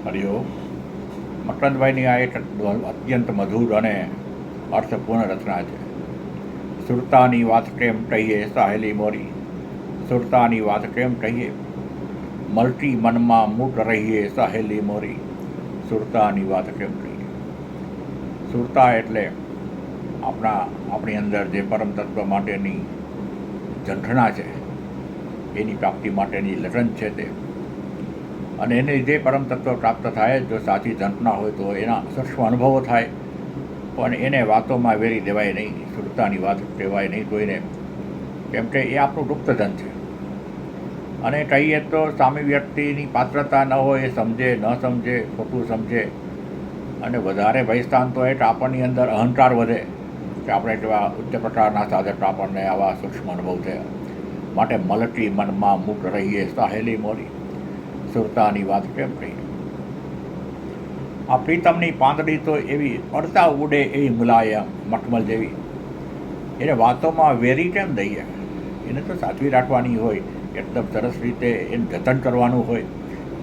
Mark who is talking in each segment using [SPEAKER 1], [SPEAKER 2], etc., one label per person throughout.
[SPEAKER 1] હરિઓમ. મકરંદભાઈની આ એક અત્યંત મધુર અને અર્થપૂર્ણ રચના છે. સુરતાની વાત કેમ કહીએ સાહેલી મોરી, સુરતાની વાત કેમ કહીએ, મલટી મનમાં મૂક રહીએ સાહેલી મોરી, સુરતાની વાત કેમ કહીએ. સુરતા એટલે આપણી અંદર જે પરમ તત્વ માટેની ઝંખના છે, એની પ્રાપ્તિ માટેની લગન છે તે. અને એને લીધે પરમ તત્વ પ્રાપ્ત થાય. જો સાચી ઝંખના હોય તો એના સૂક્ષ્મ અનુભવો થાય, પણ એને વાતોમાં વેરી દેવાય નહીં, સુરતાની વાત કહેવાય નહીં કોઈને, કેમ કે એ આપણું ગુપ્તધન છે. અને કહીએ તો સામી વ્યક્તિની પાત્રતા ન હોય, એ સમજે ન સમજે, ખોટું સમજે, અને વધારે ભયસ્થાન તો એ કે આપણની અંદર અહંકાર વધે કે આપણે કેવા ઉચ્ચ પ્રકારના સાધક, આપણને આવા સૂક્ષ્મ અનુભવ થયા. માટે મલટી મનમાં મૂક રહીએ સાહેલી મોરી, સુરતાની વાત કેમ કહીએ. આ પ્રીતમની પાંદડી તો એવી પડતા ઉડે એવી મુલાયમ મખમલ જેવી, એને વાતોમાં વેરી કેમ દઈએ. એને તો સાચવી રાખવાની હોય, એકદમ સરસ રીતે એને જતન કરવાનું હોય.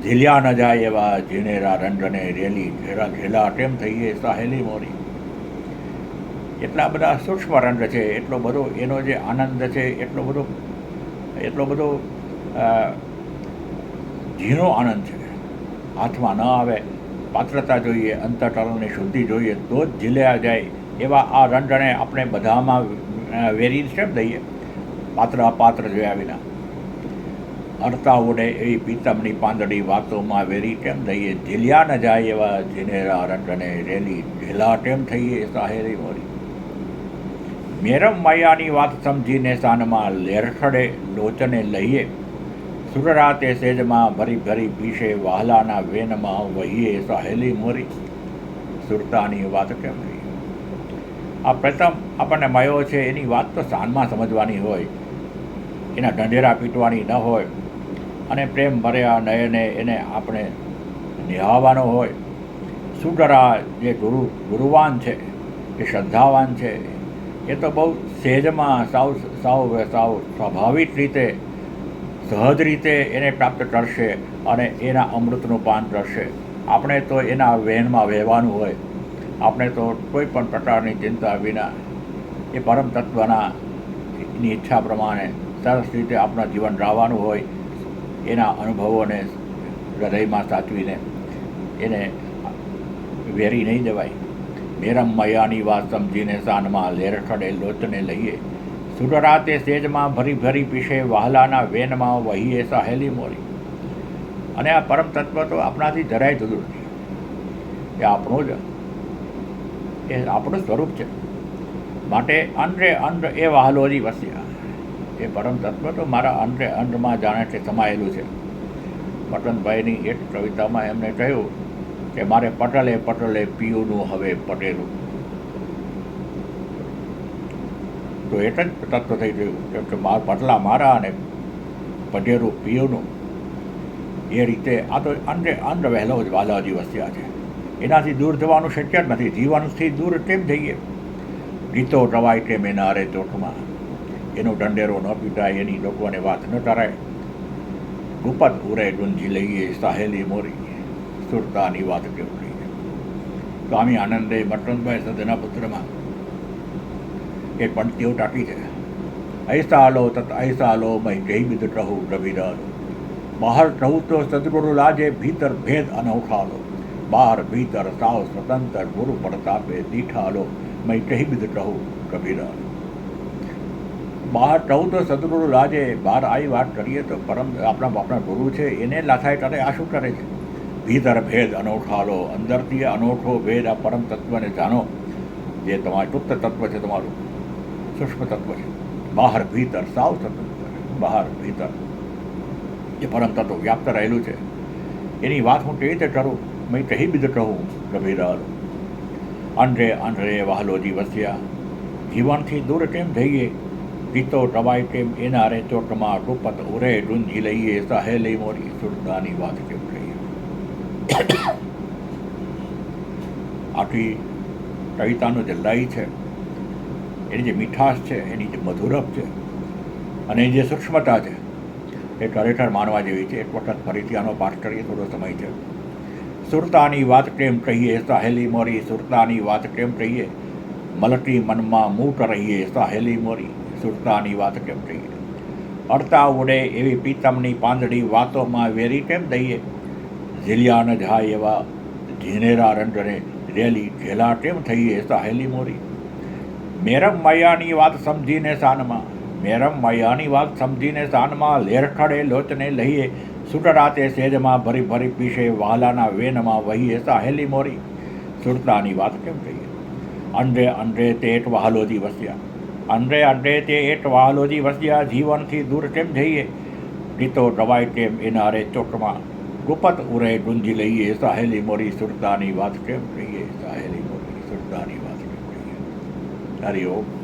[SPEAKER 1] ઝીલ્યા ન જાય એવા ઝીણેરા રંગને રેલી ઘેરા ઘેલા કેમ થઈએ સાહેલી મોરી. એટલા બધા સૂક્ષ્મ રંગ છે, એટલો બધો એનો જે આનંદ છે, એટલો બધો ઝીણો આનંદ છે. હાથમાં ન આવે, પાત્રતા જોઈએ, અંતઃકરણની શુદ્ધિ જોઈએ તો જ ઝીલ્યા જાય એવા આ રંગને આપણે બધામાં વેરી કેમ દઈએ, પાત્ર અપાત્ર જોયા વિના. અડતા ઉડે એવી પીતમની પાંદડી વાતોમાં વેરી કેમ દઈએ, ઝીલ્યા ન જાય એવા ઝીણેરા રંગને રેલી ઝીલા કેમ થઈએ સાહેલી મોરી. મેરમ માયાની વાત સમજીને સાનમાં લેરખડે લોચને લઈએ, સુરરાતે સેજમાં ભરી ભરી પીશે વહાલાના વેનમાં વહીએ સાહેલી મોરી, સુરતાની વાત કેમ કહીએ. આ પ્રથમ આપણને મળ્યો છે એની વાત તો સાનમાં સમજવાની હોય, એના ઢંઢેરા પીટવાની ન હોય, અને પ્રેમ ભર્યા નયને એને આપણે નિહાળવાનો હોય. સુગરા જે ગુરુવાન છે, એ શ્રદ્ધાવાન છે, એ તો બહુ સહેજમાં સાવ સ્વાભાવિક રીતે, સહજ રીતે એને પ્રાપ્ત કરશે અને એના અમૃતનું પાન કરશે. આપણે તો એના વહેણમાં વહેવાનું હોય. આપણે તો કોઈ પણ પ્રકારની ચિંતા વિના એ પરમ તત્વના એની ઈચ્છા પ્રમાણે સરસ રીતે આપણા જીવન રાહવાનું હોય. એના અનુભવોને હૃદયમાં સાચવીને એને વેરી નહીં દેવાય. મેરમ મયાની વાત સમજીને સાનમાં લેરખડે લોચને લઈએ, સુરરાતે સેજમાં ભરી ભરી પીશે વહાલાના વેનમાં વહીએ સાહેલી મોરી. અને આ પરમ તત્વ તો આપણાથી જરાય જુદું નથી. એ આપણું સ્વરૂપ છે. માટે અંડે અંડ એ વહાલોજી વસ્યા. એ પરમ તત્વ તો મારા અંડે અંડમાં જાણે કે સમાયેલું છે. મકરંદભાઈની એક કવિતામાં એમણે કહ્યું કે મારે પટલે પટલે પીયુનું હવે પટેલું. તો એક જ તત્વ થઈ ગયું, કેમ કે પટલા મારા અને પટેલું પીયુનું. એ રીતે આ તો અંડ વહેલો જ વાલાજી વસ્યા છે. એનાથી દૂર જવાનું શક્ય જ નથી. જીવનથી દૂર કેમ જઈએ. ગીતો રવાય કેમ એના રે ચોખમાં, એનો ઢંઢેરો ન પીટાય, એની લોકોને વાત ન કરાય. ગુપત ઉરે ગુંજી લઈએ સાહેલી મોરી, સુરતાની વાત કેમ કહીએ. સ્વામી આનંદે મકરંદભાઈ સદના પુત્રમાં એક પંક્તિઓ ટાંકી છે. ऐसा लो तत् ऐसा लो मैं जय बिद कहूँ रविदार, બહાર કહું તો સદગુરુ લાજે, ભીતર ભેદ અનોખા લો, બહાર ભીતર સાવ સ્વતંત્ર ગુરુ પ્રતાપે દીઠા લો, मैं जय बिद कहूँ कबीरार. બહાર કહું તો સદગુરુ લાજે, બહાર આવી વાત કરીએ તો આપણા ગુરુ છે એને લાથાય કરે. આ શું કરે છે? ભીતર ભેદ અનોખા લો, અંદરથી અનોખો ભેદ આ પરમ તત્વને જાણો, જે તમારું ગુપ્ત તત્વ છે, તમારું સૂક્ષ્મ તત્વ છે. બહાર ભીતર સાવ સ્વતંત્ર, બહાર ભીતર જે પરમ તત્વ વ્યાપ્ત રહેલું છે, એની વાત હું કેવી રીતે કરું. મેં કહી બીજ કહું ગભીરાલ. અંડે અંડે વહાલોજી વસ્યા, જીવનથી દૂર કેમ જઈએ, ગીતો ટવાય કેમ એના રે ચોટમાં, ગુપત ઉરે ગુંજી લઈએ સાહેલી મોરી, સુરતાની વાત કેમ કહીએ. આખી કવિતાનું જે લય છે, એની જે મીઠાશ છે, એની જે મધુરપ છે, અને જે સૂક્ષ્મતા છે, એ ખરેખર માનવા જેવી છે. એક વખત ફરીથી આનો પાઠ કરીએ, થોડો સમય છે. સુરતાની વાત કેમ કહીએ સહેલી મોરી, સુરતાની વાત કેમ કહીએ, મલટી મનમાં મૂટ રહીએ સહેલી મોરી, સુરતાની વાત કેમ કહીએ. અડતા ઉડે એવી પીતમની પાંદડી વાતોમાં વેરી કેમ દઈએ, ઝીલ્યા ન જાય એવા ઝીનેરા રંજને રેલી ઝેલા કેમ થઈએ સહેલી મોરી. મેરમ મૈયાની વાત સમજીને સાનમાં, મેરમ મૈયાની વાત સમજીને સાનમાં, લેરખડે લોચને લઈએ, સુટરાતે સેજમાં ભરી ભરી પીશે, વહાલાના વેનમાં વહીએ સહેલી મોરી, સુરતાની વાત કેમ કહીએ. અંડે અંડે તે એટ વહાલોજી વસ્યા, અંડે અંડે તે એટ વહાલોજી વસ્યા, જીવનથી દૂર કેમ જઈએ, ગીતો રવાય કેમ એના રે ચોકમાં, ગુપત ઉરે ગુંજી લઈએ સહેલી મોરી, સુરતાની વાત કેમ કહીએ સહેલી મોરી, સુરતાની વાત કેમ કહીએ. હરિઓમ.